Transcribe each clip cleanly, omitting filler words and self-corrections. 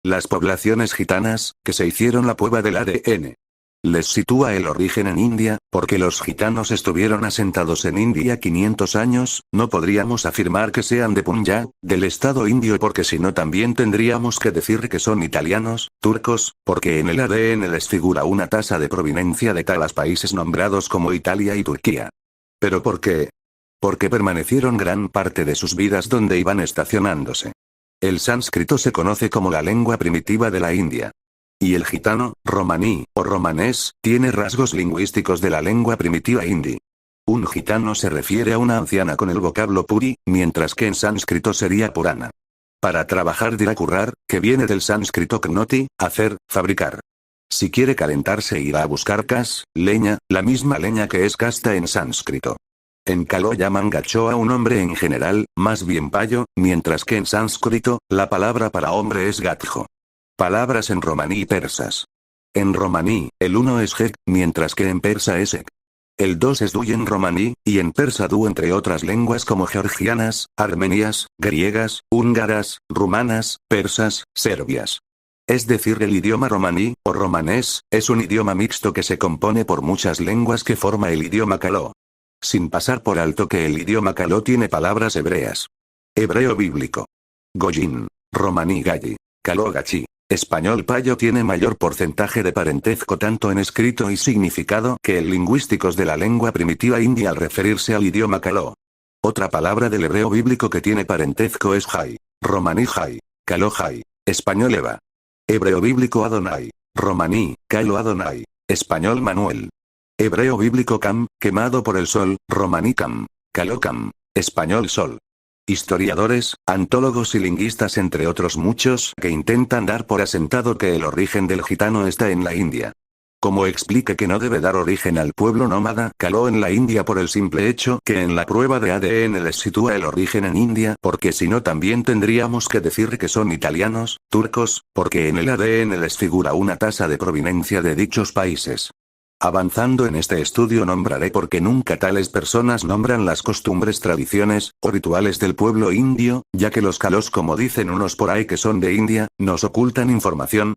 Las poblaciones gitanas, que se hicieron la prueba del ADN. Les sitúa el origen en India, porque los gitanos estuvieron asentados en India 500 años, no podríamos afirmar que sean de Punjab, del estado indio porque si no también tendríamos que decir que son italianos, turcos, porque en el ADN les figura una tasa de proveniencia de tales países nombrados como Italia y Turquía. ¿Pero por qué? Porque permanecieron gran parte de sus vidas donde iban estacionándose. El sánscrito se conoce como la lengua primitiva de la India. Y el gitano, romaní, o romanés, tiene rasgos lingüísticos de la lengua primitiva hindi. Un gitano se refiere a una anciana con el vocablo puri, mientras que en sánscrito sería purana. Para trabajar dirá currar, que viene del sánscrito knoti, hacer, fabricar. Si quiere calentarse irá a buscar kas, leña, la misma leña que es casta en sánscrito. En Kalo llaman gacho a un hombre en general, más bien payo, mientras que en sánscrito, la palabra para hombre es gatjo. Palabras en romaní y persas. En romaní, el 1 es hek, mientras que en persa es ek. El 2 es du en romaní, y en persa du entre otras lenguas como georgianas, armenias, griegas, húngaras, rumanas, persas, serbias. Es decir, el idioma romaní, o romanés, es un idioma mixto que se compone por muchas lenguas que forma el idioma caló. Sin pasar por alto que el idioma caló tiene palabras hebreas. Hebreo bíblico. Goyin. Romaní galli. Caló gachi. Español payo tiene mayor porcentaje de parentesco tanto en escrito y significado que el lingüísticos de la lengua primitiva india al referirse al idioma caló. Otra palabra del hebreo bíblico que tiene parentesco es jai. Romaní jai. Caló jai. Español eva. Hebreo bíblico Adonai. Romaní, Kalo Adonai. Español Manuel. Hebreo bíblico Cam, quemado por el sol, romaní Cam. Kalo Cam. Español sol. Historiadores, antólogos y lingüistas entre otros muchos que intentan dar por asentado que el origen del gitano está en la India. Como explique que no debe dar origen al pueblo nómada caló en la India por el simple hecho que en la prueba de ADN les sitúa el origen en India, porque si no también tendríamos que decir que son italianos, turcos, porque en el ADN les figura una tasa de proveniencia de dichos países. Avanzando en este estudio nombraré por qué nunca tales personas nombran las costumbres, tradiciones, o rituales del pueblo indio, ya que los calos como dicen unos por ahí que son de India, nos ocultan información.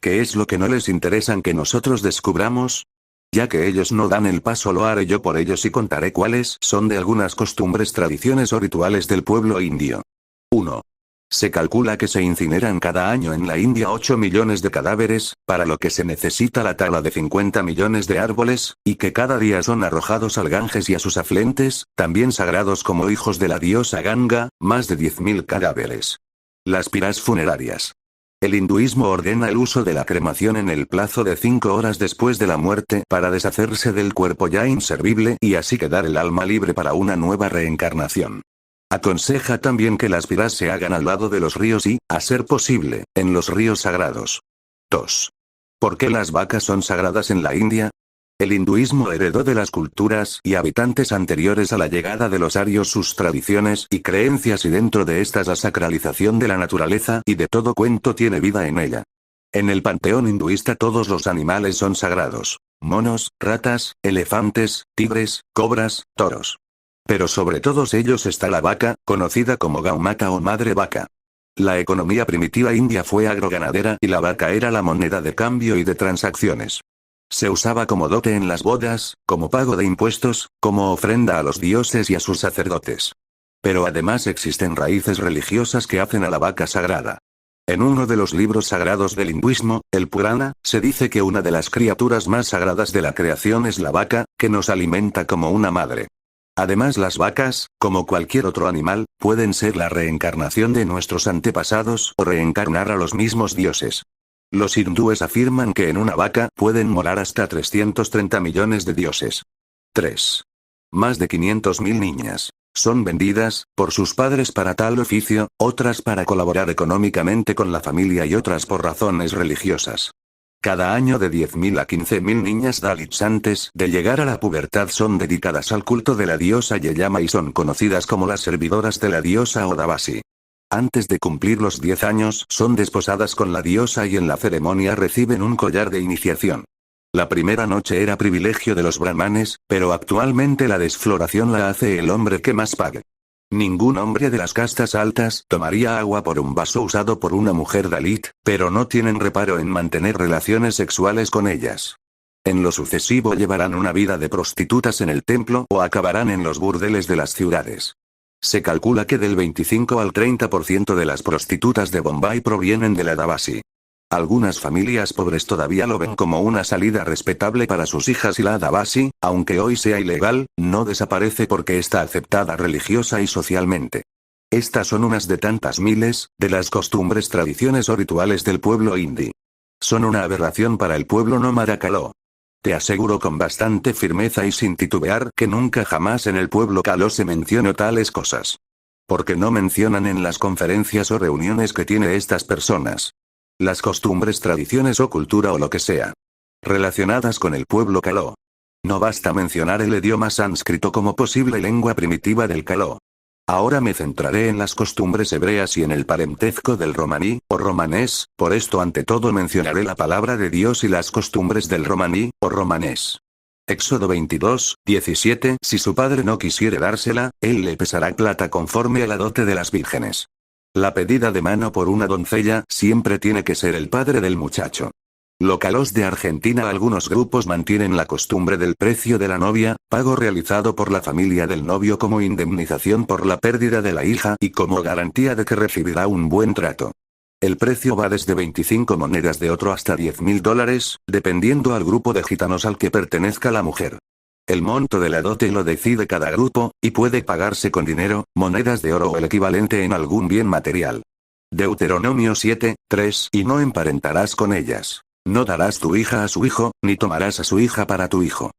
¿Qué es lo que no les interesan que nosotros descubramos? Ya que ellos no dan el paso lo haré yo por ellos y contaré cuáles son de algunas costumbres, tradiciones o rituales del pueblo indio. 1. Se calcula que se incineran cada año en la India 8 millones de cadáveres, para lo que se necesita la tala de 50 millones de árboles, y que cada día son arrojados al Ganges y a sus afluentes, también sagrados como hijos de la diosa Ganga, más de 10.000 cadáveres. Las piras funerarias. El hinduismo ordena el uso de la cremación en el plazo de 5 horas después de la muerte para deshacerse del cuerpo ya inservible y así quedar el alma libre para una nueva reencarnación. Aconseja también que las piras se hagan al lado de los ríos y, a ser posible, en los ríos sagrados. 2. ¿Por qué las vacas son sagradas en la India? El hinduismo heredó de las culturas y habitantes anteriores a la llegada de los arios sus tradiciones y creencias y dentro de estas la sacralización de la naturaleza y de todo cuento tiene vida en ella. En el panteón hinduista todos los animales son sagrados. Monos, ratas, elefantes, tigres, cobras, toros. Pero sobre todos ellos está la vaca, conocida como Gaumata o madre vaca. La economía primitiva india fue agroganadera y la vaca era la moneda de cambio y de transacciones. Se usaba como dote en las bodas, como pago de impuestos, como ofrenda a los dioses y a sus sacerdotes. Pero además existen raíces religiosas que hacen a la vaca sagrada. En uno de los libros sagrados del hinduismo, el Purana, se dice que una de las criaturas más sagradas de la creación es la vaca, que nos alimenta como una madre. Además las vacas, como cualquier otro animal, pueden ser la reencarnación de nuestros antepasados o reencarnar a los mismos dioses. Los hindúes afirman que en una vaca pueden morar hasta 330 millones de dioses. 3. Más de 500.000 niñas son vendidas por sus padres para tal oficio, otras para colaborar económicamente con la familia y otras por razones religiosas. Cada año de 10.000 a 15.000 niñas Dalits antes de llegar a la pubertad son dedicadas al culto de la diosa Yeyama y son conocidas como las servidoras de la diosa Odavasi. Antes de cumplir los 10 años son desposadas con la diosa y en la ceremonia reciben un collar de iniciación. La primera noche era privilegio de los brahmanes, pero actualmente la desfloración la hace el hombre que más pague. Ningún hombre de las castas altas tomaría agua por un vaso usado por una mujer dalit, pero no tienen reparo en mantener relaciones sexuales con ellas. En lo sucesivo llevarán una vida de prostitutas en el templo o acabarán en los burdeles de las ciudades. Se calcula que del 25 al 30% de las prostitutas de Bombay provienen de la Dabasi. Algunas familias pobres todavía lo ven como una salida respetable para sus hijas y la Dabasi, aunque hoy sea ilegal, no desaparece porque está aceptada religiosa y socialmente. Estas son unas de tantas miles, de las costumbres, tradiciones o rituales del pueblo hindi. Son una aberración para el pueblo nómada Kaló. Te aseguro con bastante firmeza y sin titubear que nunca jamás en el pueblo Kaló se mencionó tales cosas. Porque no mencionan en las conferencias o reuniones que tiene estas personas. Las costumbres, tradiciones o cultura o lo que sea. Relacionadas con el pueblo Kaló. No basta mencionar el idioma sánscrito como posible lengua primitiva del Kaló. Ahora me centraré en las costumbres hebreas y en el parentesco del romaní, o romanés, por esto ante todo mencionaré la palabra de Dios y las costumbres del romaní, o romanés. Éxodo 22, 17. Si su padre no quisiere dársela, él le pesará plata conforme a la dote de las vírgenes. La pedida de mano por una doncella siempre tiene que ser el padre del muchacho. Locales de Argentina. Algunos grupos mantienen la costumbre del precio de la novia, pago realizado por la familia del novio como indemnización por la pérdida de la hija y como garantía de que recibirá un buen trato. El precio va desde 25 monedas de oro hasta $10,000, dependiendo al grupo de gitanos al que pertenezca la mujer. El monto de la dote lo decide cada grupo, y puede pagarse con dinero, monedas de oro o el equivalente en algún bien material. Deuteronomio 7, 3. Y no emparentarás con ellas. No darás tu hija a su hijo, ni tomarás a su hija para tu hijo.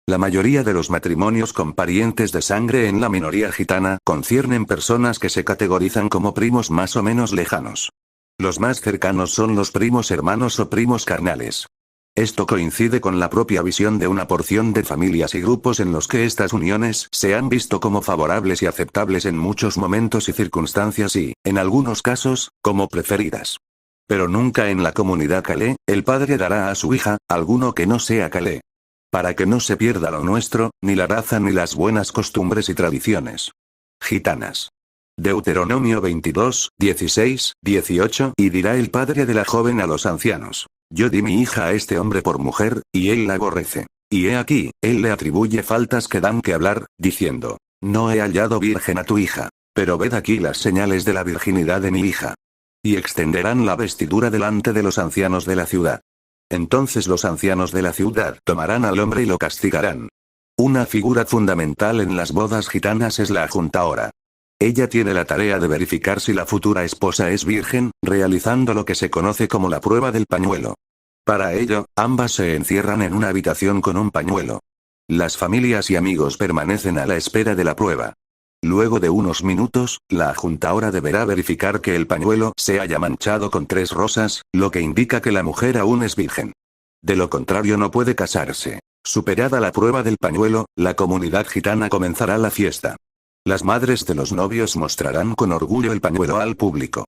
La mayoría de los matrimonios con parientes de sangre en la minoría gitana conciernen personas que se categorizan como primos más o menos lejanos. Los más cercanos son los primos hermanos o primos carnales. Esto coincide con la propia visión de una porción de familias y grupos en los que estas uniones se han visto como favorables y aceptables en muchos momentos y circunstancias y, en algunos casos, como preferidas. Pero nunca en la comunidad Kalé, el padre dará a su hija, alguno que no sea Kalé. Para que no se pierda lo nuestro, ni la raza ni las buenas costumbres y tradiciones gitanas. Deuteronomio 22, 16, 18. Y dirá el padre de la joven a los ancianos: yo di mi hija a este hombre por mujer, y él la aborrece. Y he aquí, él le atribuye faltas que dan que hablar, diciendo: no he hallado virgen a tu hija. Pero ved aquí las señales de la virginidad de mi hija. Y extenderán la vestidura delante de los ancianos de la ciudad. Entonces los ancianos de la ciudad tomarán al hombre y lo castigarán. Una figura fundamental en las bodas gitanas es la juntaora. Ella tiene la tarea de verificar si la futura esposa es virgen, realizando lo que se conoce como la prueba del pañuelo. Para ello, ambas se encierran en una habitación con un pañuelo. Las familias y amigos permanecen a la espera de la prueba. Luego de unos minutos, la juntaora deberá verificar que el pañuelo se haya manchado con 3 rosas, lo que indica que la mujer aún es virgen. De lo contrario no puede casarse. Superada la prueba del pañuelo, la comunidad gitana comenzará la fiesta. Las madres de los novios mostrarán con orgullo el pañuelo al público.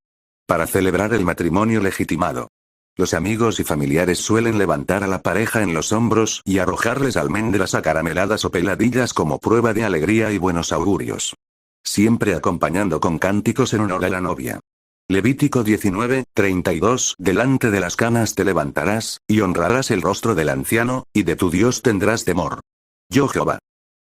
Para celebrar el matrimonio legitimado. Los amigos y familiares suelen levantar a la pareja en los hombros y arrojarles almendras acarameladas o peladillas como prueba de alegría y buenos augurios. Siempre acompañando con cánticos en honor a la novia. Levítico 19, 32. Delante de las canas te levantarás, y honrarás el rostro del anciano, y de tu Dios tendrás temor. Yo Jehová.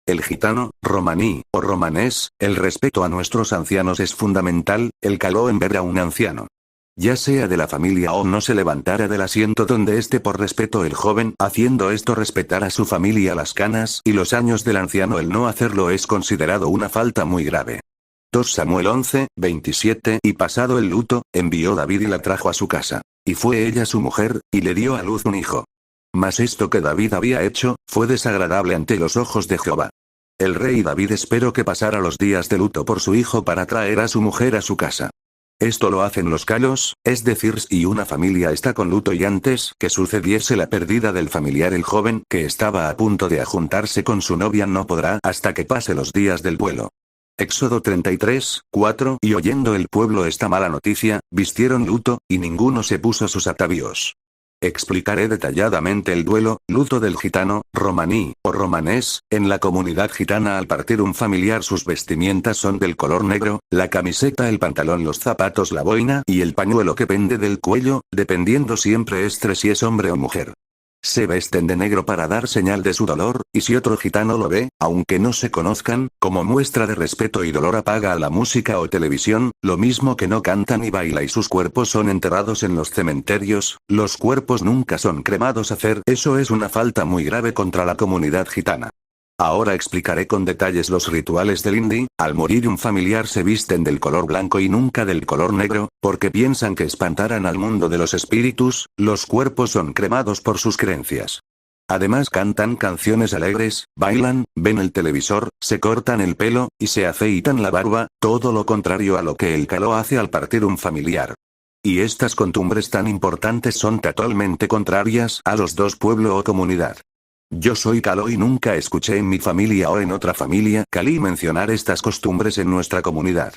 El gitano, romaní, o romanés, el respeto a nuestros ancianos es fundamental. El Kaló en ver a un anciano, ya sea de la familia o no, se levantara del asiento donde esté por respeto el joven, haciendo esto respetar a su familia las canas y los años del anciano. El no hacerlo es considerado una falta muy grave. 2 Samuel 11, 27. Y pasado el luto, envió David y la trajo a su casa. Y fue ella su mujer, y le dio a luz un hijo. Mas esto que David había hecho, fue desagradable ante los ojos de Jehová. El rey David esperó que pasara los días de luto por su hijo para traer a su mujer a su casa. Esto lo hacen los kalos, es decir, si una familia está con luto y antes que sucediese la pérdida del familiar, el joven que estaba a punto de ajuntarse con su novia no podrá hasta que pase los días del duelo. Éxodo 33, 4. Y oyendo el pueblo esta mala noticia, vistieron luto, y ninguno se puso sus atavíos. Explicaré detalladamente el duelo, luto del gitano, romaní, o romanés. En la comunidad gitana al partir un familiar sus vestimientas son del color negro, la camiseta, el pantalón, los zapatos, la boina y el pañuelo que pende del cuello, dependiendo siempre si es hombre o mujer. Se vesten de negro para dar señal de su dolor, y si otro gitano lo ve, aunque no se conozcan, como muestra de respeto y dolor apaga a la música o televisión, lo mismo que no canta ni baila y sus cuerpos son enterrados en los cementerios, los cuerpos nunca son cremados. Hacer eso es una falta muy grave contra la comunidad gitana. Ahora explicaré con detalles los rituales del Indi. Al morir un familiar se visten del color blanco y nunca del color negro, porque piensan que espantarán al mundo de los espíritus. Los cuerpos son cremados por sus creencias. Además cantan canciones alegres, bailan, ven el televisor, se cortan el pelo, y se afeitan la barba, todo lo contrario a lo que el caló hace al partir un familiar. Y estas costumbres tan importantes son totalmente contrarias a los dos pueblos o comunidad. Yo soy caló y nunca escuché en mi familia o en otra familia calí mencionar estas costumbres en nuestra comunidad.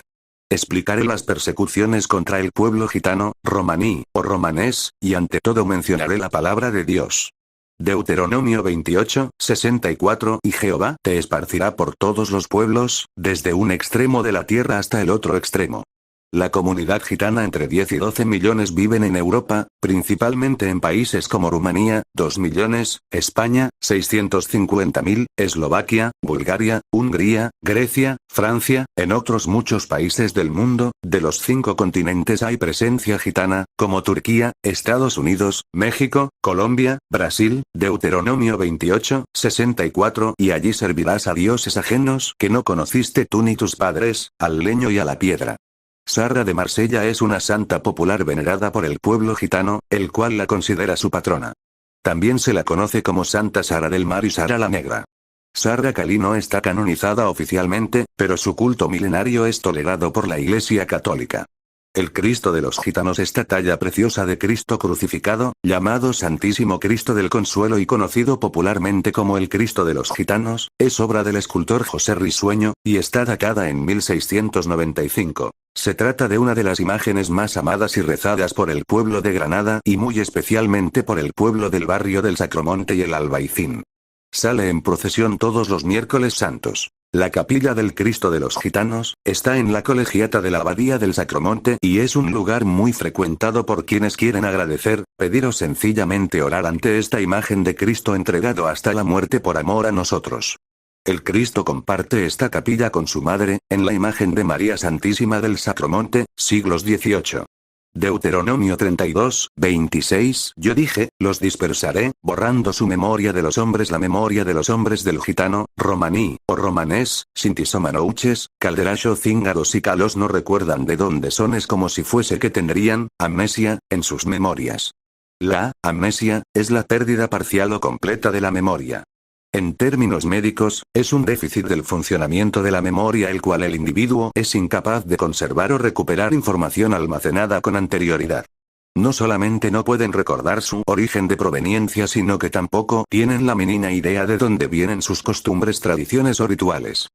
Explicaré las persecuciones contra el pueblo gitano, romaní, o romanés, y ante todo mencionaré la palabra de Dios. Deuteronomio 28, 64 y Jehová te esparcirá por todos los pueblos, desde un extremo de la tierra hasta el otro extremo. La comunidad gitana entre 10 y 12 millones viven en Europa, principalmente en países como Rumanía, 2 millones, España, 650.000, Eslovaquia, Bulgaria, Hungría, Grecia, Francia, en otros muchos países del mundo, de los 5 continentes hay presencia gitana, como Turquía, Estados Unidos, México, Colombia, Brasil, Deuteronomio 28, 64 y allí servirás a dioses ajenos que no conociste tú ni tus padres, al leño y a la piedra. Sara de Marsella es una santa popular venerada por el pueblo gitano, el cual la considera su patrona. También se la conoce como Santa Sara del Mar y Sara la Negra. Sara Calí no está canonizada oficialmente, pero su culto milenario es tolerado por la Iglesia Católica. El Cristo de los gitanos, esta talla preciosa de Cristo crucificado, llamado Santísimo Cristo del Consuelo y conocido popularmente como el Cristo de los gitanos, es obra del escultor José Risueño, y está datada en 1695. Se trata de una de las imágenes más amadas y rezadas por el pueblo de Granada y muy especialmente por el pueblo del barrio del Sacromonte y el Albaicín. Sale en procesión todos los miércoles santos. La capilla del Cristo de los Gitanos está en la colegiata de la Abadía del Sacromonte y es un lugar muy frecuentado por quienes quieren agradecer, pedir o sencillamente orar ante esta imagen de Cristo entregado hasta la muerte por amor a nosotros. El Cristo comparte esta capilla con su madre, en la imagen de María Santísima del Sacromonte, siglos XVIII. Deuteronomio 32, 26. Yo dije, los dispersaré, borrando su memoria de los hombres, la memoria de los hombres del gitano, romaní, o romanés, sintisomanouches, calderasho cíngaros y calos no recuerdan de dónde son, es como si fuese que tendrían amnesia en sus memorias. La amnesia es la pérdida parcial o completa de la memoria. En términos médicos, es un déficit del funcionamiento de la memoria el cual el individuo es incapaz de conservar o recuperar información almacenada con anterioridad. No solamente no pueden recordar su origen de proveniencia, sino que tampoco tienen la mínima idea de dónde vienen sus costumbres, tradiciones o rituales.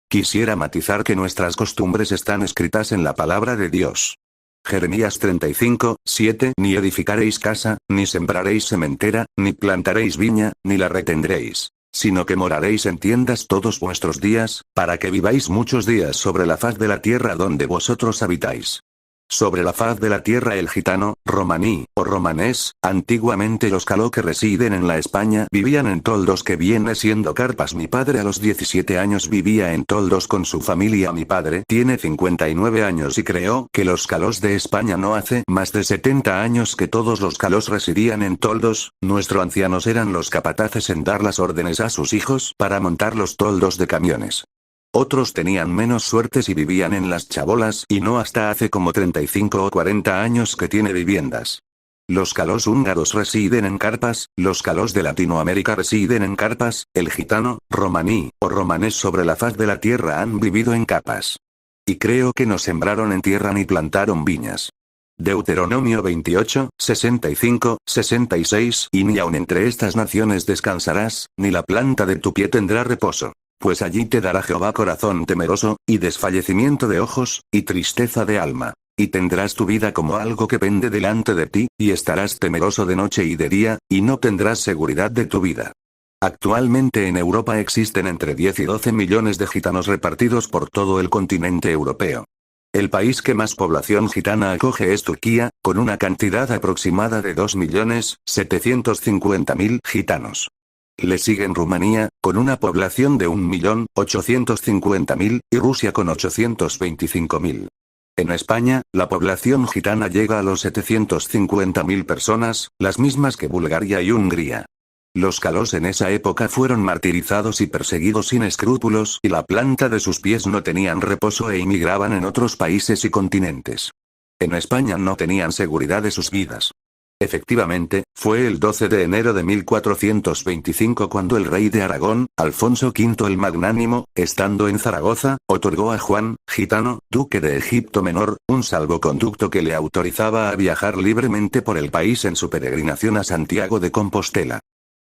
Quisiera matizar que nuestras costumbres están escritas en la palabra de Dios. Jeremías 35, 7. Ni edificaréis casa, ni sembraréis sementera, ni plantaréis viña, ni la retendréis, sino que moraréis en tiendas todos vuestros días, para que viváis muchos días sobre la faz de la tierra donde vosotros habitáis. Sobre la faz de la tierra el gitano, romaní, o romanés, antiguamente los caló que residen en la España vivían en toldos que viene siendo carpas. Mi padre a los 17 años vivía en toldos con su familia. Mi padre tiene 59 años y creo que los calós de España no hace más de 70 años que todos los calós residían en toldos. Nuestros ancianos eran los capataces en dar las órdenes a sus hijos para montar los toldos de camiones. Otros tenían menos suertes y vivían en las chabolas y no hasta hace como 35 o 40 años que tiene viviendas. Los calós húngaros residen en carpas, los calós de Latinoamérica residen en carpas, el gitano, romaní, o romanés sobre la faz de la tierra han vivido en capas. Y creo que no sembraron en tierra ni plantaron viñas. Deuteronomio 28, 65, 66 Y ni aun entre estas naciones descansarás, ni la planta de tu pie tendrá reposo. Pues allí te dará Jehová corazón temeroso, y desfallecimiento de ojos, y tristeza de alma. Y tendrás tu vida como algo que pende delante de ti, y estarás temeroso de noche y de día, y no tendrás seguridad de tu vida. Actualmente en Europa existen entre 10 y 12 millones de gitanos repartidos por todo el continente europeo. El país que más población gitana acoge es Turquía, con una cantidad aproximada de 2.750.000 gitanos. Le siguen Rumanía, con una población de 1.850.000, y Rusia con 825.000. En España, la población gitana llega a los 750.000 personas, las mismas que Bulgaria y Hungría. Los calos en esa época fueron martirizados y perseguidos sin escrúpulos, y la planta de sus pies no tenían reposo e inmigraban en otros países y continentes. En España no tenían seguridad de sus vidas. Efectivamente, fue el 12 de enero de 1425 cuando el rey de Aragón, Alfonso V el Magnánimo, estando en Zaragoza, otorgó a Juan, gitano, duque de Egipto Menor, un salvoconducto que le autorizaba a viajar libremente por el país en su peregrinación a Santiago de Compostela.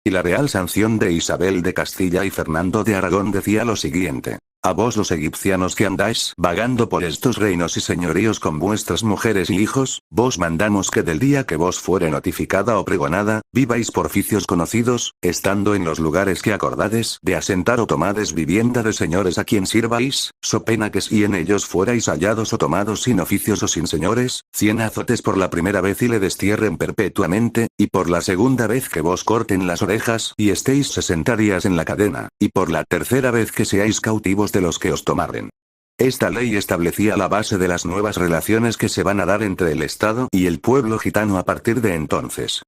Y la real sanción de Isabel de Castilla y Fernando de Aragón decía lo siguiente: a vos los egipcianos que andáis vagando por estos reinos y señoríos con vuestras mujeres y hijos, vos mandamos que del día que vos fuere notificada o pregonada, viváis por oficios conocidos, estando en los lugares que acordades de asentar o tomades vivienda de señores a quien sirváis, so pena que si en ellos fuerais hallados o tomados sin oficios o sin señores, 100 azotes por la primera vez y le destierren perpetuamente, y por la segunda vez que vos corten las orejas y estéis 60 días en la cadena, y por la tercera vez que seáis cautivos de los que os tomaren. Esta ley establecía la base de las nuevas relaciones que se van a dar entre el Estado y el pueblo gitano a partir de entonces.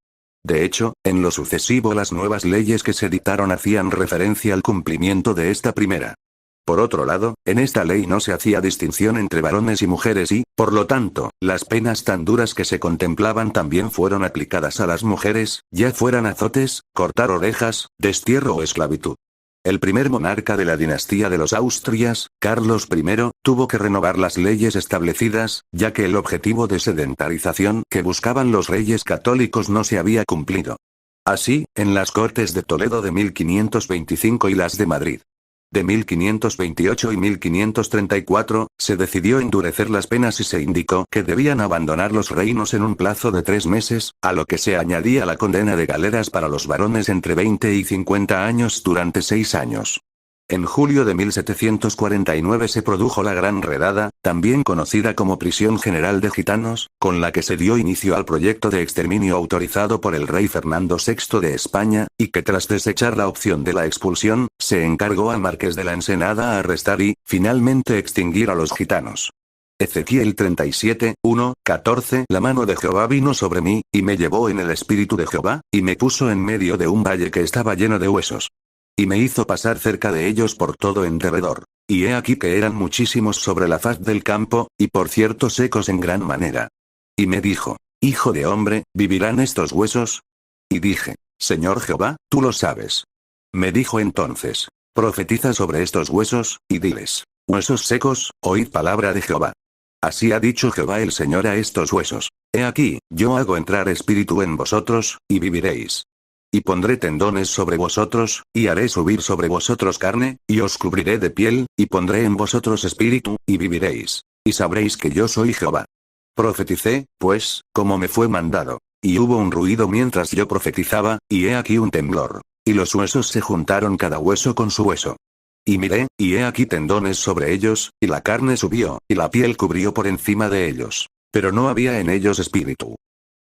De hecho, en lo sucesivo las nuevas leyes que se dictaron hacían referencia al cumplimiento de esta primera. Por otro lado, en esta ley no se hacía distinción entre varones y mujeres y, por lo tanto, las penas tan duras que se contemplaban también fueron aplicadas a las mujeres, ya fueran azotes, cortar orejas, destierro o esclavitud. El primer monarca de la dinastía de los Austrias, Carlos I, tuvo que renovar las leyes establecidas, ya que el objetivo de sedentarización que buscaban los reyes católicos no se había cumplido. Así, en las Cortes de Toledo de 1525 y las de Madrid de 1528 y 1534, se decidió endurecer las penas y se indicó que debían abandonar los reinos en un plazo de 3 meses, a lo que se añadía la condena de galeras para los varones entre 20 y 50 años durante 6 años. En julio de 1749 se produjo la Gran Redada, también conocida como Prisión General de Gitanos, con la que se dio inicio al proyecto de exterminio autorizado por el rey Fernando VI de España, y que tras desechar la opción de la expulsión, se encargó al marqués de la Ensenada arrestar y, finalmente extinguir a los gitanos. Ezequiel 37, 1, 14. La mano de Jehová vino sobre mí, y me llevó en el espíritu de Jehová, y me puso en medio de un valle que estaba lleno de huesos. Y me hizo pasar cerca de ellos por todo en derredor. Y he aquí que eran muchísimos sobre la faz del campo, y por cierto secos en gran manera. Y me dijo: hijo de hombre, ¿vivirán estos huesos? Y dije: Señor Jehová, tú lo sabes. Me dijo entonces: profetiza sobre estos huesos, y diles: huesos secos, oíd palabra de Jehová. Así ha dicho Jehová el Señor a estos huesos: he aquí, yo hago entrar espíritu en vosotros, y viviréis. Y pondré tendones sobre vosotros, y haré subir sobre vosotros carne, y os cubriré de piel, y pondré en vosotros espíritu, y viviréis. Y sabréis que yo soy Jehová. Profeticé, pues, como me fue mandado. Y hubo un ruido mientras yo profetizaba, y he aquí un temblor. Y los huesos se juntaron cada hueso con su hueso. Y miré, y he aquí tendones sobre ellos, y la carne subió, y la piel cubrió por encima de ellos. Pero no había en ellos espíritu.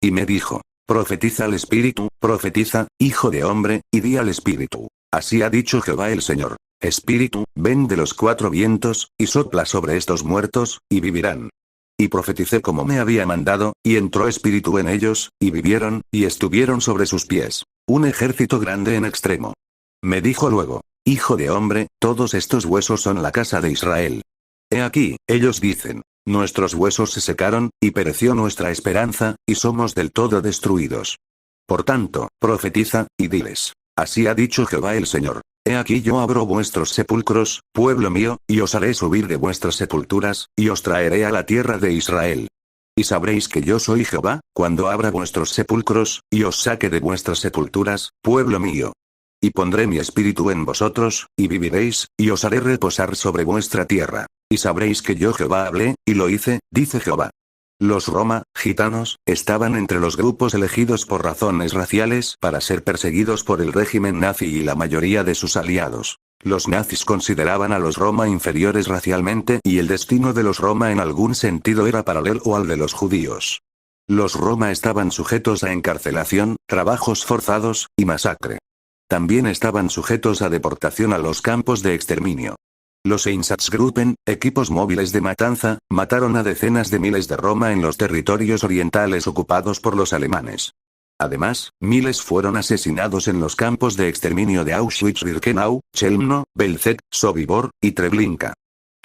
Y me dijo: profetiza al espíritu, profetiza, hijo de hombre, y di al espíritu: así ha dicho Jehová el Señor: espíritu, ven de los 4 vientos, y sopla sobre estos muertos, y vivirán. Y profeticé como me había mandado, y entró espíritu en ellos, y vivieron, y estuvieron sobre sus pies, un ejército grande en extremo. Me dijo luego: hijo de hombre, todos estos huesos son la casa de Israel. He aquí, ellos dicen: nuestros huesos se secaron, y pereció nuestra esperanza, y somos del todo destruidos. Por tanto, profetiza, y diles: así ha dicho Jehová el Señor: he aquí yo abro vuestros sepulcros, pueblo mío, y os haré subir de vuestras sepulturas, y os traeré a la tierra de Israel. Y sabréis que yo soy Jehová, cuando abra vuestros sepulcros, y os saque de vuestras sepulturas, pueblo mío. Y pondré mi espíritu en vosotros, y viviréis, y os haré reposar sobre vuestra tierra. Y sabréis que yo Jehová hablé, y lo hice, dice Jehová. Los Roma, gitanos, estaban entre los grupos elegidos por razones raciales para ser perseguidos por el régimen nazi y la mayoría de sus aliados. Los nazis consideraban a los Roma inferiores racialmente y el destino de los Roma en algún sentido era paralelo al de los judíos. Los Roma estaban sujetos a encarcelación, trabajos forzados, y masacre. También estaban sujetos a deportación a los campos de exterminio. Los Einsatzgruppen, equipos móviles de matanza, mataron a decenas de miles de Roma en los territorios orientales ocupados por los alemanes. Además, miles fueron asesinados en los campos de exterminio de Auschwitz-Birkenau, Chelmno, Belzec, Sobibor, y Treblinka.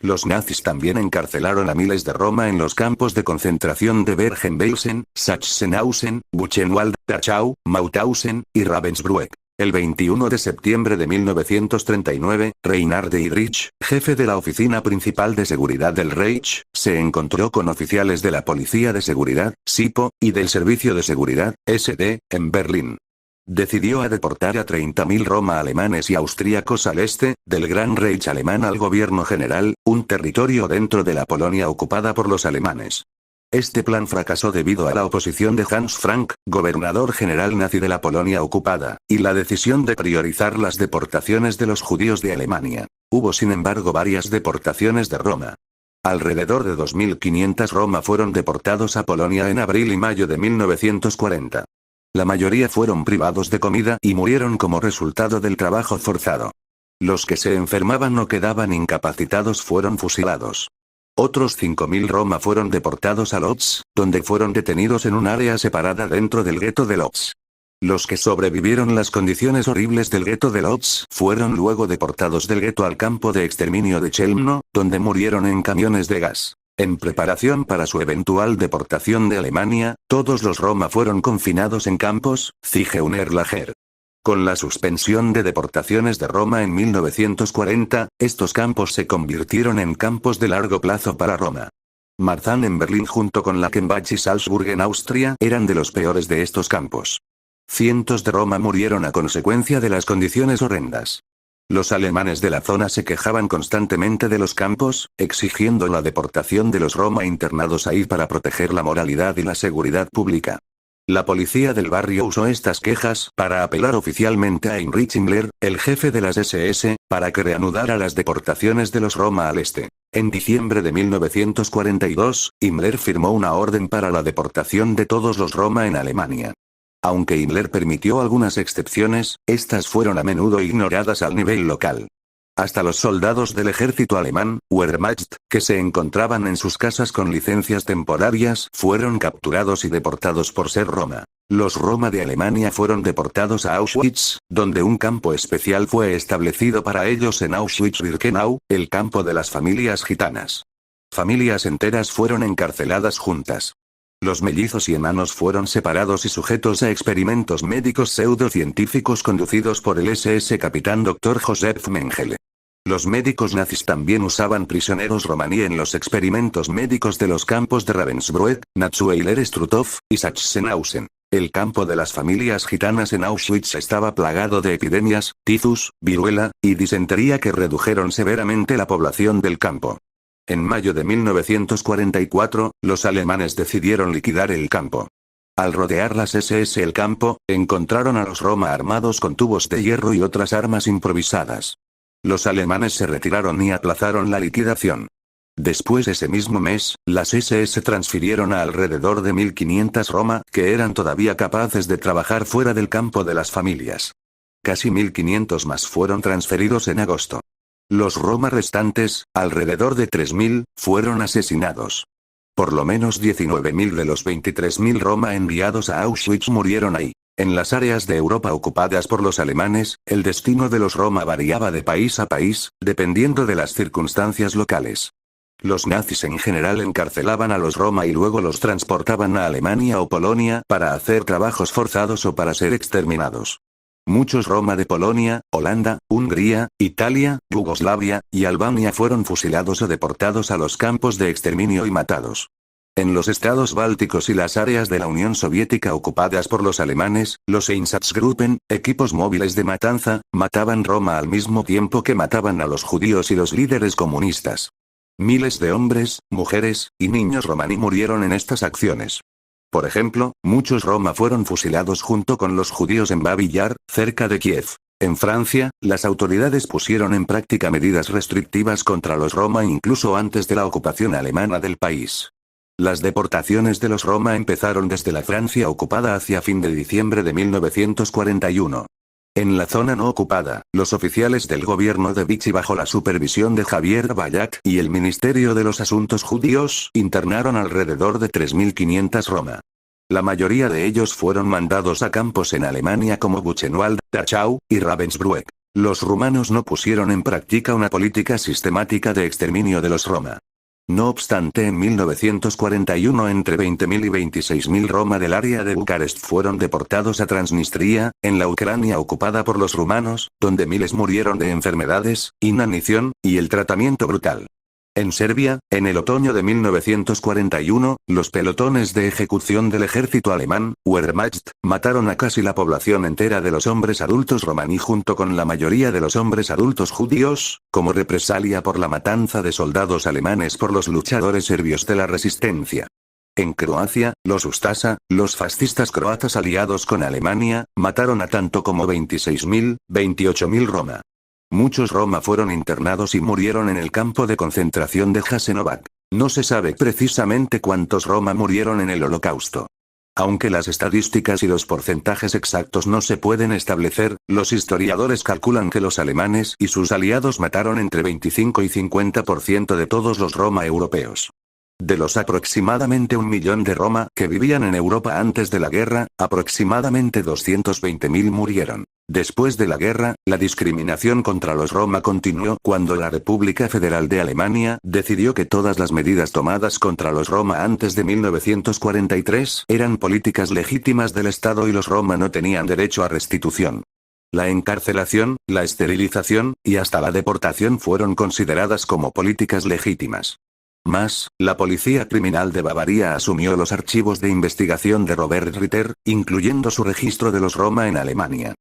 Los nazis también encarcelaron a miles de Roma en los campos de concentración de Bergen-Belsen, Sachsenhausen, Buchenwald, Dachau, Mauthausen, y Ravensbrück. El 21 de septiembre de 1939, Reinhard Heydrich, jefe de la Oficina Principal de Seguridad del Reich, se encontró con oficiales de la Policía de Seguridad, SIPO, y del Servicio de Seguridad, SD, en Berlín. Decidió a deportar a 30.000 Roma alemanes y austríacos al este, del Gran Reich alemán al Gobierno General, un territorio dentro de la Polonia ocupada por los alemanes. Este plan fracasó debido a la oposición de Hans Frank, gobernador general nazi de la Polonia ocupada, y la decisión de priorizar las deportaciones de los judíos de Alemania. Hubo sin embargo varias deportaciones de Roma. Alrededor de 2.500 Roma fueron deportados a Polonia en abril y mayo de 1940. La mayoría fueron privados de comida y murieron como resultado del trabajo forzado. Los que se enfermaban o quedaban incapacitados fueron fusilados. Otros 5.000 Roma fueron deportados a Lodz, donde fueron detenidos en un área separada dentro del gueto de Lodz. Los que sobrevivieron las condiciones horribles del gueto de Lodz fueron luego deportados del gueto al campo de exterminio de Chelmno, donde murieron en camiones de gas. En preparación para su eventual deportación de Alemania, todos los Roma fueron confinados en campos, Zigeunerlager. Con la suspensión de deportaciones de Roma en 1940, estos campos se convirtieron en campos de largo plazo para Roma. Marzahn en Berlín junto con Lackenbach y Salzburg en Austria eran de los peores de estos campos. Cientos de Roma murieron a consecuencia de las condiciones horrendas. Los alemanes de la zona se quejaban constantemente de los campos, exigiendo la deportación de los Roma internados ahí para proteger la moralidad y la seguridad pública. La policía del barrio usó estas quejas para apelar oficialmente a Heinrich Himmler, el jefe de las SS, para que reanudara las deportaciones de los Roma al este. En diciembre de 1942, Himmler firmó una orden para la deportación de todos los Roma en Alemania. Aunque Himmler permitió algunas excepciones, estas fueron a menudo ignoradas al nivel local. Hasta los soldados del ejército alemán, Wehrmacht, que se encontraban en sus casas con licencias temporarias, fueron capturados y deportados por ser Roma. Los Roma de Alemania fueron deportados a Auschwitz, donde un campo especial fue establecido para ellos en Auschwitz-Birkenau, el campo de las familias gitanas. Familias enteras fueron encarceladas juntas. Los mellizos y enanos fueron separados y sujetos a experimentos médicos pseudocientíficos conducidos por el SS capitán Dr. Joseph Mengele. Los médicos nazis también usaban prisioneros romaní en los experimentos médicos de los campos de Ravensbrück, Natzweiler-Struthof, y Sachsenhausen. El campo de las familias gitanas en Auschwitz estaba plagado de epidemias, tifus, viruela, y disentería que redujeron severamente la población del campo. En mayo de 1944, los alemanes decidieron liquidar el campo. Al rodear las SS el campo, encontraron a los Roma armados con tubos de hierro y otras armas improvisadas. Los alemanes se retiraron y aplazaron la liquidación. Después ese mismo mes, las SS transfirieron a alrededor de 1.500 Roma, que eran todavía capaces de trabajar fuera del campo de las familias. Casi 1.500 más fueron transferidos en agosto. Los Roma restantes, alrededor de 3.000, fueron asesinados. Por lo menos 19.000 de los 23.000 Roma enviados a Auschwitz murieron ahí. En las áreas de Europa ocupadas por los alemanes, el destino de los Roma variaba de país a país, dependiendo de las circunstancias locales. Los nazis en general encarcelaban a los Roma y luego los transportaban a Alemania o Polonia para hacer trabajos forzados o para ser exterminados. Muchos Roma de Polonia, Holanda, Hungría, Italia, Yugoslavia, y Albania fueron fusilados o deportados a los campos de exterminio y matados. En los estados bálticos y las áreas de la Unión Soviética ocupadas por los alemanes, los Einsatzgruppen, equipos móviles de matanza, mataban Roma al mismo tiempo que mataban a los judíos y los líderes comunistas. Miles de hombres, mujeres, y niños romaní murieron en estas acciones. Por ejemplo, muchos roma fueron fusilados junto con los judíos en Babi Yar, cerca de Kiev. En Francia, las autoridades pusieron en práctica medidas restrictivas contra los roma incluso antes de la ocupación alemana del país. Las deportaciones de los roma empezaron desde la Francia ocupada hacia fin de diciembre de 1941. En la zona no ocupada, los oficiales del gobierno de Vichy bajo la supervisión de Javier Ballac y el Ministerio de los Asuntos Judíos internaron alrededor de 3.500 roma. La mayoría de ellos fueron mandados a campos en Alemania como Buchenwald, Dachau, y Ravensbrück. Los rumanos no pusieron en práctica una política sistemática de exterminio de los roma. No obstante, en 1941 entre 20.000 y 26.000 roma del área de Bucarest fueron deportados a Transnistria, en la Ucrania ocupada por los rumanos, donde miles murieron de enfermedades, inanición, y el tratamiento brutal. En Serbia, en el otoño de 1941, los pelotones de ejecución del ejército alemán, Wehrmacht, mataron a casi la población entera de los hombres adultos romaní junto con la mayoría de los hombres adultos judíos, como represalia por la matanza de soldados alemanes por los luchadores serbios de la resistencia. En Croacia, los Ustasa, los fascistas croatas aliados con Alemania, mataron a tanto como 26.000, 28.000 roma. Muchos roma fueron internados y murieron en el campo de concentración de Jasenovac. No se sabe precisamente cuántos roma murieron en el Holocausto. Aunque las estadísticas y los porcentajes exactos no se pueden establecer, los historiadores calculan que los alemanes y sus aliados mataron entre 25 y 50% de todos los roma europeos. De los aproximadamente 1 millón de roma que vivían en Europa antes de la guerra, aproximadamente 220.000 murieron. Después de la guerra, la discriminación contra los roma continuó cuando la República Federal de Alemania decidió que todas las medidas tomadas contra los roma antes de 1943 eran políticas legítimas del Estado y los roma no tenían derecho a restitución. La encarcelación, la esterilización, y hasta la deportación fueron consideradas como políticas legítimas. Más, la policía criminal de Bavaria asumió los archivos de investigación de Robert Ritter, incluyendo su registro de los roma en Alemania.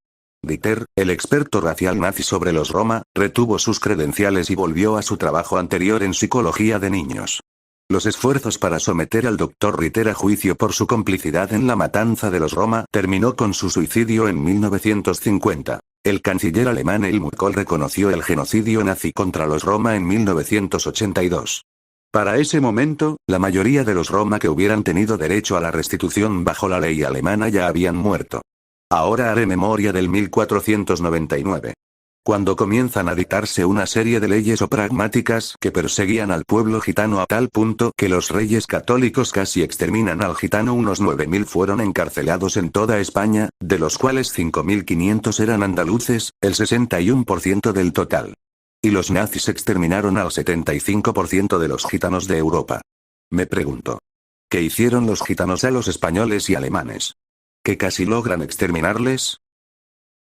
Ritter, el experto racial nazi sobre los roma, retuvo sus credenciales y volvió a su trabajo anterior en psicología de niños. Los esfuerzos para someter al Dr. Ritter a juicio por su complicidad en la matanza de los roma terminó con su suicidio en 1950. El canciller alemán Helmut Kohl reconoció el genocidio nazi contra los roma en 1982. Para ese momento, la mayoría de los roma que hubieran tenido derecho a la restitución bajo la ley alemana ya habían muerto. Ahora haré memoria del 1499. Cuando comienzan a dictarse una serie de leyes o pragmáticas que perseguían al pueblo gitano a tal punto que los reyes católicos casi exterminan al gitano, unos 9.000 fueron encarcelados en toda España, de los cuales 5.500 eran andaluces, el 61% del total. Y los nazis exterminaron al 75% de los gitanos de Europa. Me pregunto, ¿qué hicieron los gitanos a los españoles y alemanes? ¿Que casi logran exterminarles?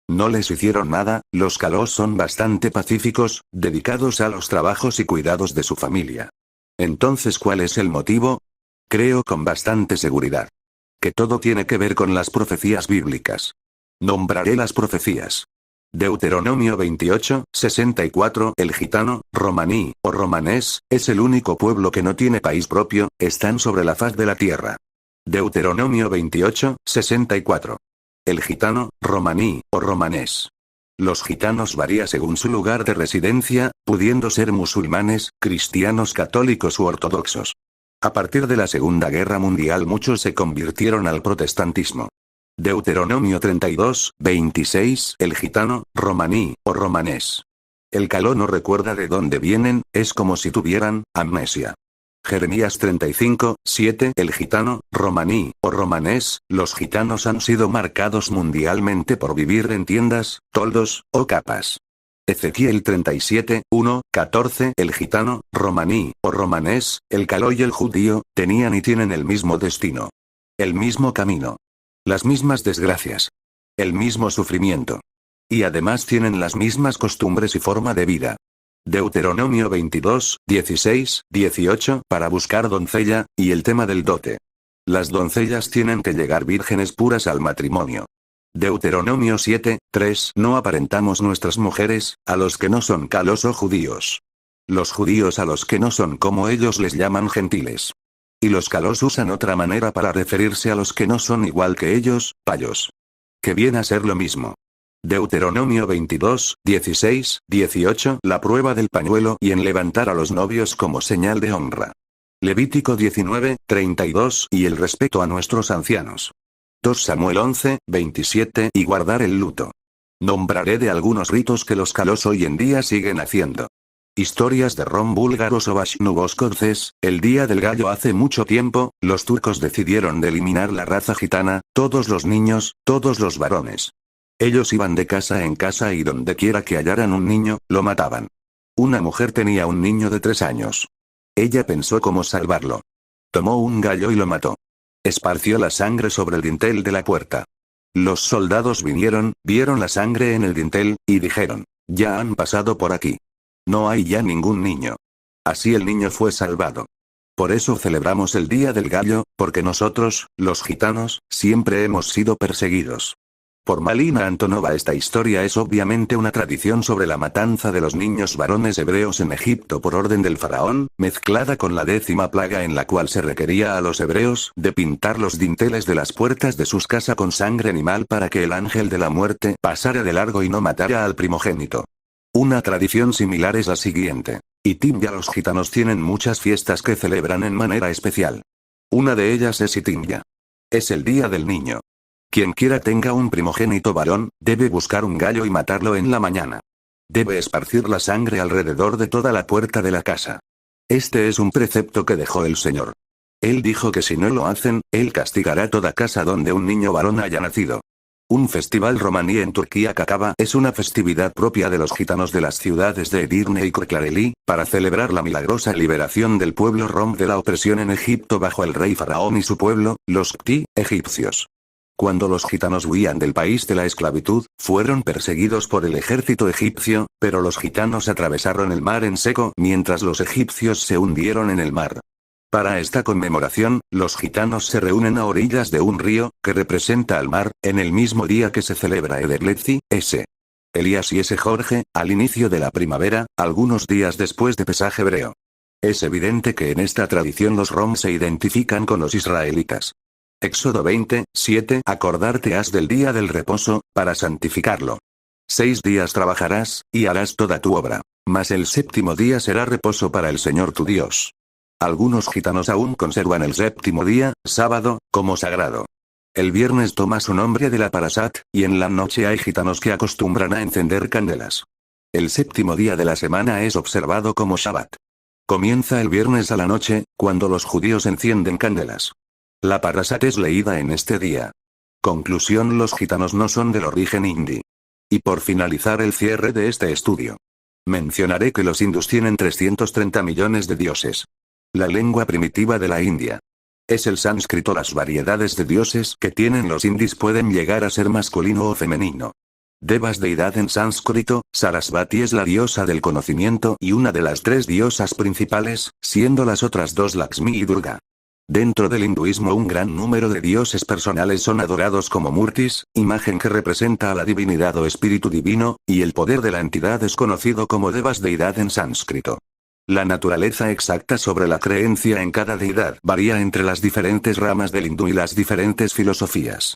No les hicieron nada, los calós son bastante pacíficos, dedicados a los trabajos y cuidados de su familia. Entonces, ¿cuál es el motivo? Creo con bastante seguridad que todo tiene que ver con las profecías bíblicas. Nombraré las profecías. Deuteronomio 28, 64. El gitano, romaní, o romanés, es el único pueblo que no tiene país propio, están sobre la faz de la tierra. Deuteronomio 28, 64. El gitano, romaní, o romanés. Los gitanos varía según su lugar de residencia, pudiendo ser musulmanes, cristianos católicos u ortodoxos. A partir de la Segunda Guerra Mundial muchos se convirtieron al protestantismo. Deuteronomio 32, 26. El gitano, romaní, o romanés. El caló no recuerda de dónde vienen, es como si tuvieran amnesia. Jeremías 35, 7. El gitano, romaní, o romanés, los gitanos han sido marcados mundialmente por vivir en tiendas, toldos, o capas. Ezequiel 37, 1, 14. El gitano, romaní, o romanés, el caló y el judío, tenían y tienen el mismo destino. El mismo camino. Las mismas desgracias. El mismo sufrimiento. Y además tienen las mismas costumbres y forma de vida. Deuteronomio 22, 16, 18. Para buscar doncella, y el tema del dote. Las doncellas tienen que llegar vírgenes puras al matrimonio. Deuteronomio 7, 3. No aparentamos nuestras mujeres, a los que no son calos o judíos. Los judíos a los que no son como ellos les llaman gentiles. Y los calos usan otra manera para referirse a los que no son igual que ellos, payos. Que viene a ser lo mismo. Deuteronomio 22, 16, 18. La prueba del pañuelo y en levantar a los novios como señal de honra. Levítico 19, 32. Y el respeto a nuestros ancianos. 2 Samuel 11, 27. Y guardar el luto. Nombraré de algunos ritos que los calos hoy en día siguen haciendo. Historias de rom búlgaros o vashnuvos corces. El día del gallo. Hace mucho tiempo, los turcos decidieron de eliminar la raza gitana, todos los niños, todos los varones. Ellos iban de casa en casa y donde quiera que hallaran un niño, lo mataban. Una mujer tenía un niño de 3 años. Ella pensó cómo salvarlo. Tomó un gallo y lo mató. Esparció la sangre sobre el dintel de la puerta. Los soldados vinieron, vieron la sangre en el dintel, y dijeron, ya han pasado por aquí. No hay ya ningún niño. Así el niño fue salvado. Por eso celebramos el Día del Gallo, porque nosotros, los gitanos, siempre hemos sido perseguidos. Por Malina Antonova esta historia es obviamente una tradición sobre la matanza de los niños varones hebreos en Egipto por orden del faraón, mezclada con la 10ª plaga en la cual se requería a los hebreos de pintar los dinteles de las puertas de sus casas con sangre animal para que el ángel de la muerte pasara de largo y no matara al primogénito. Una tradición similar es la siguiente. Itimya. Los gitanos tienen muchas fiestas que celebran en manera especial. Una de ellas es Itimya. Es el día del niño. Quien quiera tenga un primogénito varón, debe buscar un gallo y matarlo en la mañana. Debe esparcir la sangre alrededor de toda la puerta de la casa. Este es un precepto que dejó el Señor. Él dijo que si no lo hacen, Él castigará toda casa donde un niño varón haya nacido. Un festival romaní en Turquía Kakaba es una festividad propia de los gitanos de las ciudades de Edirne y Kırklareli, para celebrar la milagrosa liberación del pueblo rom de la opresión en Egipto bajo el rey faraón y su pueblo, los Pti, egipcios. Cuando los gitanos huían del país de la esclavitud, fueron perseguidos por el ejército egipcio, pero los gitanos atravesaron el mar en seco mientras los egipcios se hundieron en el mar. Para esta conmemoración, los gitanos se reúnen a orillas de un río, que representa al mar, en el mismo día que se celebra Ederletzi, S. Elías y S. Jorge, al inicio de la primavera, algunos días después de Pesaj hebreo. Es evidente que en esta tradición los rom se identifican con los israelitas. Éxodo 20, 7. Acordarte has del día del reposo, para santificarlo. 6 días trabajarás, y harás toda tu obra. Mas el 7º día será reposo para el Señor tu Dios. Algunos gitanos aún conservan el 7º día, sábado, como sagrado. El viernes toma su nombre de la Parashat, y en la noche hay gitanos que acostumbran a encender candelas. El 7º día de la semana es observado como Shabbat. Comienza el viernes a la noche, cuando los judíos encienden candelas. La Parashat es leída en este día. Conclusión: los gitanos no son del origen hindi. Y por finalizar el cierre de este estudio, mencionaré que los hindús tienen 330 millones de dioses. La lengua primitiva de la India es el sánscrito. Las variedades de dioses que tienen los hindis pueden llegar a ser masculino o femenino. Devas, deidad en sánscrito. Sarasvati es la diosa del conocimiento y una de las 3 diosas principales, siendo las otras 2 Lakshmi y Durga. Dentro del hinduismo un gran número de dioses personales son adorados como murtis, imagen que representa a la divinidad o espíritu divino, y el poder de la entidad es conocido como devas, deidad en sánscrito. La naturaleza exacta sobre la creencia en cada deidad varía entre las diferentes ramas del hindú y las diferentes filosofías.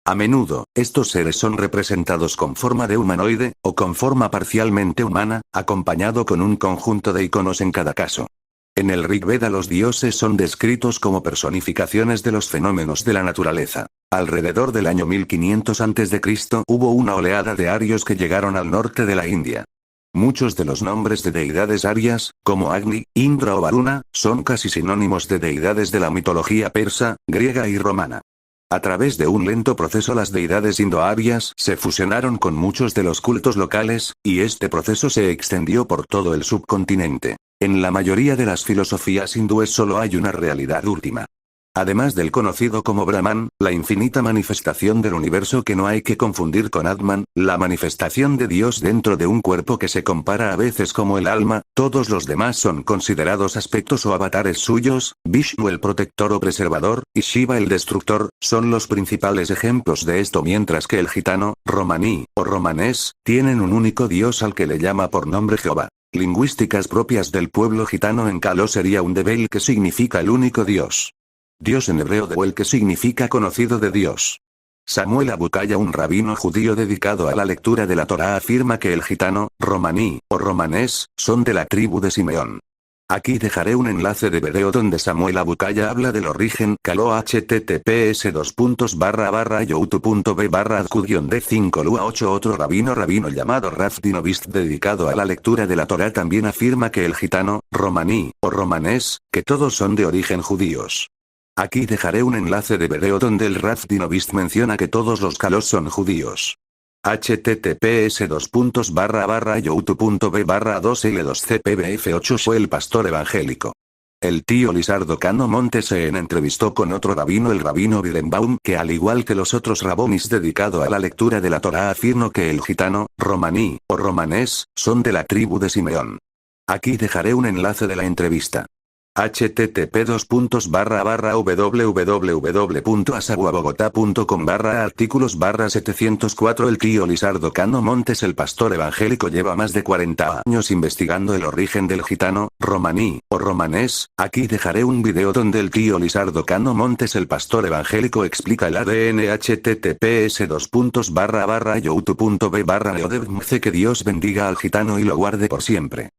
A menudo, estos seres son representados con forma de humanoide, o con forma parcialmente humana, acompañado con un conjunto de iconos en cada caso. En el Rig Veda los dioses son descritos como personificaciones de los fenómenos de la naturaleza. Alrededor del año 1500 a.C. hubo una oleada de arios que llegaron al norte de la India. Muchos de los nombres de deidades arias, como Agni, Indra o Varuna, son casi sinónimos de deidades de la mitología persa, griega y romana. A través de un lento proceso las deidades indo-arias se fusionaron con muchos de los cultos locales, y este proceso se extendió por todo el subcontinente. En la mayoría de las filosofías hindúes solo hay una realidad última. Además del conocido como Brahman, la infinita manifestación del universo que no hay que confundir con Atman, la manifestación de Dios dentro de un cuerpo que se compara a veces como el alma, todos los demás son considerados aspectos o avatares suyos. Vishnu el protector o preservador, y Shiva el destructor, son los principales ejemplos de esto, mientras que el gitano, romaní, o romanés, tienen un único dios al que le llama por nombre Jehová. Lingüísticas propias del pueblo gitano en Kaló sería un Devel, que significa el único Dios. Dios en hebreo Deuel, que significa conocido de Dios. Samuel Abukaya, un rabino judío dedicado a la lectura de la Torá, afirma que el gitano, romaní, o romanés, son de la tribu de Simeón. Aquí dejaré un enlace de video donde Samuel Abukaya habla del origen Kaló https://youtube.b/adq-d5lua8. Otro rabino llamado Raf Dinovist, dedicado a la lectura de la Torá, también afirma que el gitano, romaní, o romanés, que todos son de origen judíos. Aquí dejaré un enlace de video donde el Raf Dinovist menciona que todos los Kalós son judíos. https://youtube.b/2l2cpbf8. Fue el pastor evangélico. El tío Lizardo Cano Montes se entrevistó con otro rabino, el rabino Birenbaum, que al igual que los otros rabonis dedicado a la lectura de la Torá, afirmó que el gitano, romaní, o romanés, son de la tribu de Simeón. Aquí dejaré un enlace de la entrevista. http://www.asaguabogotá.com/artículos/704. El tío Lizardo Cano Montes, el pastor evangélico, lleva más de 40 años investigando el origen del gitano, romaní, o romanés. Aquí dejaré un video donde el tío Lizardo Cano Montes, el pastor evangélico, explica el ADN. https://youtube.b/neodevmce. Que Dios bendiga al gitano y lo guarde por siempre.